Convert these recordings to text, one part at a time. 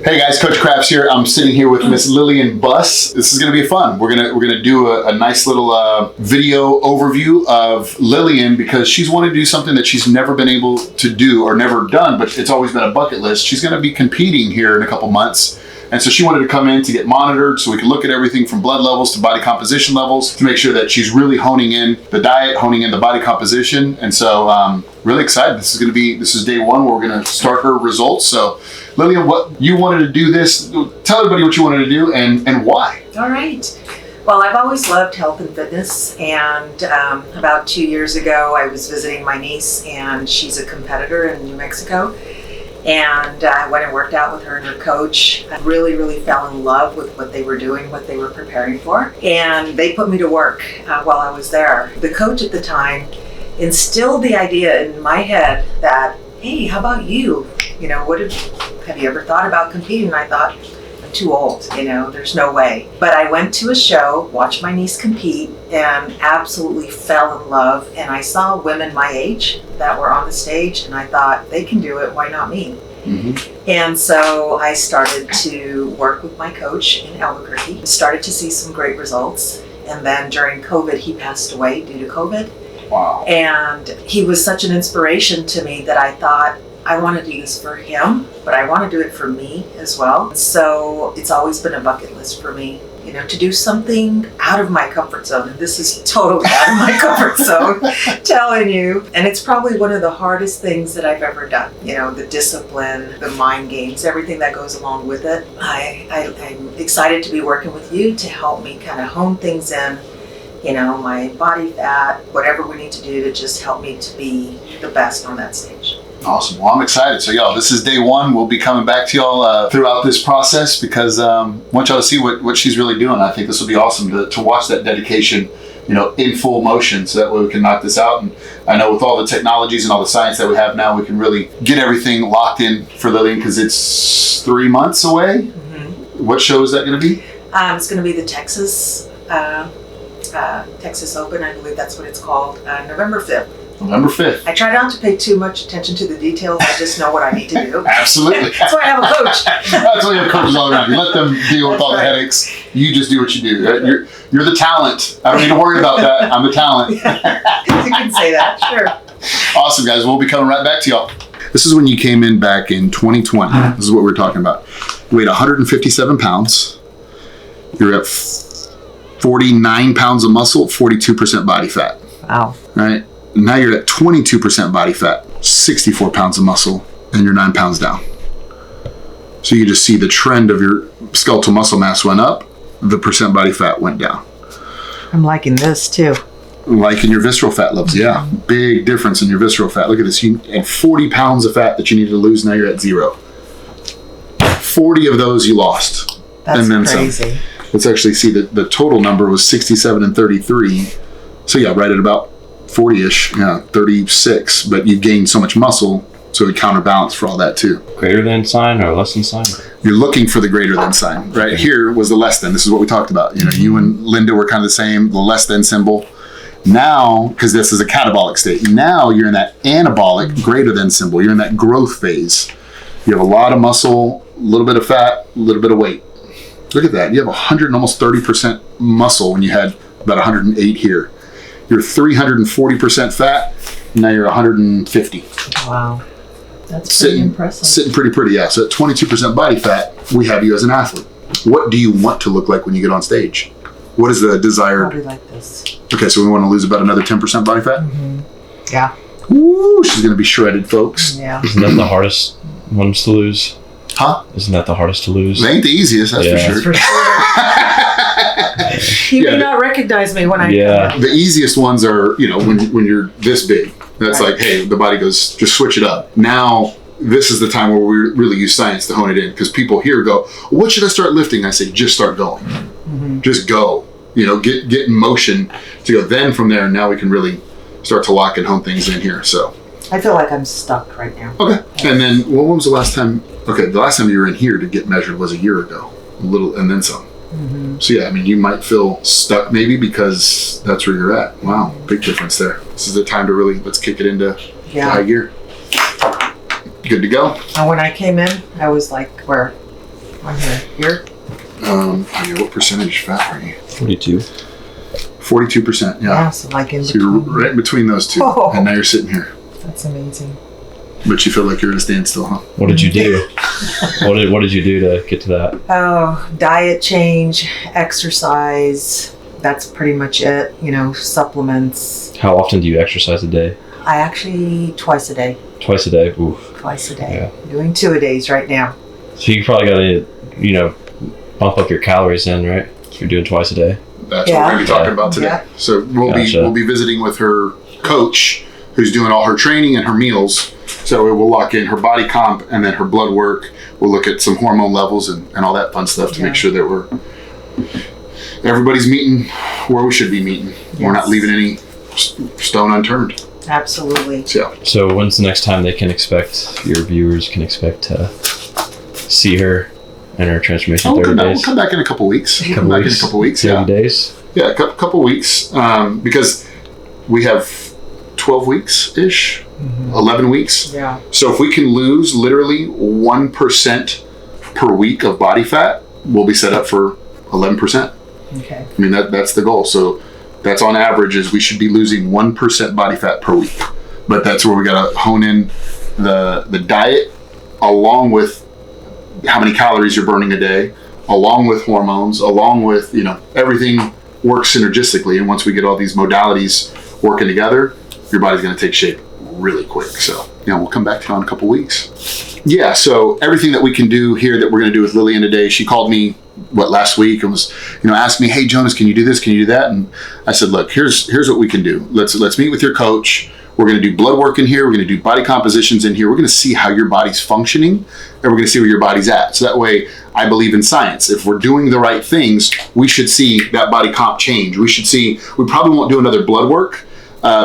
Hey guys, Coach Craps here. I'm sitting here with Miss Lillian Buss. This is going to be fun. We're gonna do a nice little video overview of Lillian because she's wanted to do something that she's never been able to do or never done, but it's always been a bucket list. She's going to be competing here in a couple months. And so she wanted to come in to get monitored so we can look at everything from blood levels to body composition levels to make sure that she's really honing in the diet, honing in the body composition. And so really excited. This is day one where we're going to start her results. So Lillian, what you wanted to do this, tell everybody what you wanted to do and why. All right. Well, I've always loved health and fitness, and about 2 years ago, I was visiting my niece, and she's a competitor in New Mexico. And I went and worked out with her and her coach. I really, really fell in love with what they were doing, what they were preparing for. And they put me to work while I was there. The coach at the time instilled the idea in my head that, hey, how about you? You know, have you ever thought about competing? And I thought, I'm too old, there's no way. But I went to a show, watched my niece compete, and absolutely fell in love. And I saw women my age that were on the stage, and I thought, they can do it, why not me? Mm-hmm. And so I started to work with my coach in Albuquerque, started to see some great results. And then during COVID, he passed away due to COVID. Wow. And he was such an inspiration to me that I thought, I want to do this for him, but I want to do it for me as well. So it's always been a bucket list for me, to do something out of my comfort zone. And this is totally out of my comfort zone, telling you. And it's probably one of the hardest things that I've ever done. The discipline, the mind games, everything that goes along with it. I'm excited to be working with you to help me kind of hone things in. My body fat, whatever we need to do to just help me to be the best on that stage. Awesome. Well, I'm excited. So, y'all, this is day one. We'll be coming back to y'all throughout this process because I want y'all to see what she's really doing. I think this will be awesome to watch that dedication, in full motion so that way we can knock this out. And I know with all the technologies and all the science that we have now, we can really get everything locked in for Lillian because it's 3 months away. Mm-hmm. What show is that going to be? It's going to be the Texas Open. I believe that's what it's called. November 5th. November 5th. I try not to pay too much attention to the details. I just know what I need to do. Absolutely. That's why I have a coach. That's why you have coaches all around you. Let them deal with all the headaches. You just do what you do. You're the talent. I don't need to worry about that. I'm the talent. You can say that. Sure. Awesome, guys. We'll be coming right back to y'all. This is when you came in back in 2020. This is what we're talking about. You weighed 157 pounds. You're at 49 pounds of muscle, 42% body fat. Wow. Right? Now you're at 22% body fat, 64 pounds of muscle, and you're 9 pounds down. So you just see the trend of your skeletal muscle mass went up, the percent body fat went down. I'm liking this too. Liking your visceral fat levels, yeah. Big difference in your visceral fat. Look at this. You had 40 pounds of fat that you needed to lose, now you're at 0. 40 of those you lost. That's and then crazy. Some. Let's actually see that the total number was 67 and 33. So yeah, right at about 40-ish, 36, but you gained so much muscle, so it counterbalanced for all that too. Greater than sign or less than sign? You're looking for the greater than sign. Right here was the less than. This is what we talked about. You and Linda were kind of the same, the less than symbol. Now, because this is a catabolic state, now you're in that anabolic greater than symbol. You're in that growth phase. You have a lot of muscle, a little bit of fat, a little bit of weight. Look at that. You have 100 and almost 30% muscle when you had about 108 here. You're 340% fat, now you're 150. Wow. That's pretty impressive. Sitting pretty, yeah. So at 22% body fat, we have you as an athlete. What do you want to look like when you get on stage? What is the desired? Probably like this. Okay, so we want to lose about another 10% body fat? Mm-hmm. Yeah. Woo, she's going to be shredded, folks. Yeah. Isn't that the hardest ones to lose? Huh? Isn't that the hardest to lose? They ain't the easiest, that's for sure. You may not recognize me when I come in. The easiest ones are, when you're this big. That's right. Like, hey, the body goes, just switch it up. Now, this is the time where we really use science to hone it in, because people here go, what should I start lifting? I say, just start going. Mm-hmm. Just go. Get in motion to go. Then from there, now we can really start to lock and hone things in here. So I feel like I'm stuck right now. Okay. And then, when was the last time? Okay, the last time you were in here to get measured was a year ago. A little, and then some. Mm-hmm. So yeah, you might feel stuck maybe because that's where you're at. Wow, big difference there. This is the time to really, let's kick it into high gear. Good to go. And when I came in, I was like, where? on here? Here? Yeah, what percentage fat are you? 42. 42%, yeah. So like in So you're between. right between those two. Oh. And now you're sitting here. That's amazing. But you feel like you're at a standstill, huh? What did you do? what did you do to get to that? Oh, diet change, exercise. That's pretty much it. You know, supplements. How often do you exercise a day? I actually twice a day. Twice a day? Oof. Twice a day. I'm doing 2-a-days right now. So you probably got to, bump up your calories then, right? If you're doing twice a day. That's what we're going to be talking about today. Yeah. So we'll be visiting with her coach, who's doing all her training and her meals. So we'll lock in her body comp and then her blood work. We'll look at some hormone levels and all that fun stuff to make sure that everybody's meeting where we should be meeting. Yes. We're not leaving any stone unturned. Absolutely. So when's the next time your viewers can expect to see her and her transformation? 30 days? We'll come back in a couple weeks. In a couple weeks. 30 days? Yeah, a couple weeks. Because we have 12 weeks-ish, 11 weeks. Yeah. So if we can lose literally 1% per week of body fat, we'll be set up for 11%. Okay. I mean, that's the goal. So that's on average is we should be losing 1% body fat per week. But that's where we got to hone in the diet along with how many calories you're burning a day, along with hormones, along with, everything works synergistically. And once we get all these modalities working together, your body's going to take shape really quick. So, we'll come back to you in a couple weeks. Yeah, so everything that we can do here that we're going to do with Lillian today, she called me, last week and was, asked me, hey, Jonas, can you do this? Can you do that? And I said, look, here's what we can do. Let's meet with your coach. We're going to do blood work in here. We're going to do body compositions in here. We're going to see how your body's functioning and we're going to see where your body's at. So that way, I believe in science. If we're doing the right things, we should see that body comp change. We probably won't do another blood work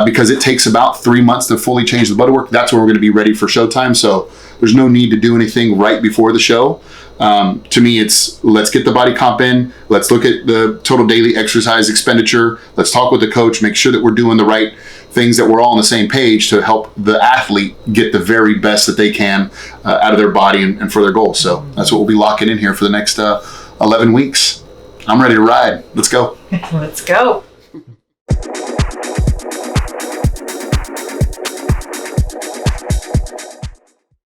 because it takes about 3 months to fully change the blood work. That's when we're going to be ready for showtime. So there's no need to do anything right before the show. To me, it's let's get the body comp in. Let's look at the total daily exercise expenditure. Let's talk with the coach, make sure that we're doing the right things, that we're all on the same page to help the athlete get the very best that they can out of their body and for their goals. So that's what we'll be locking in here for the next 11 weeks. I'm ready to ride. Let's go. Let's go.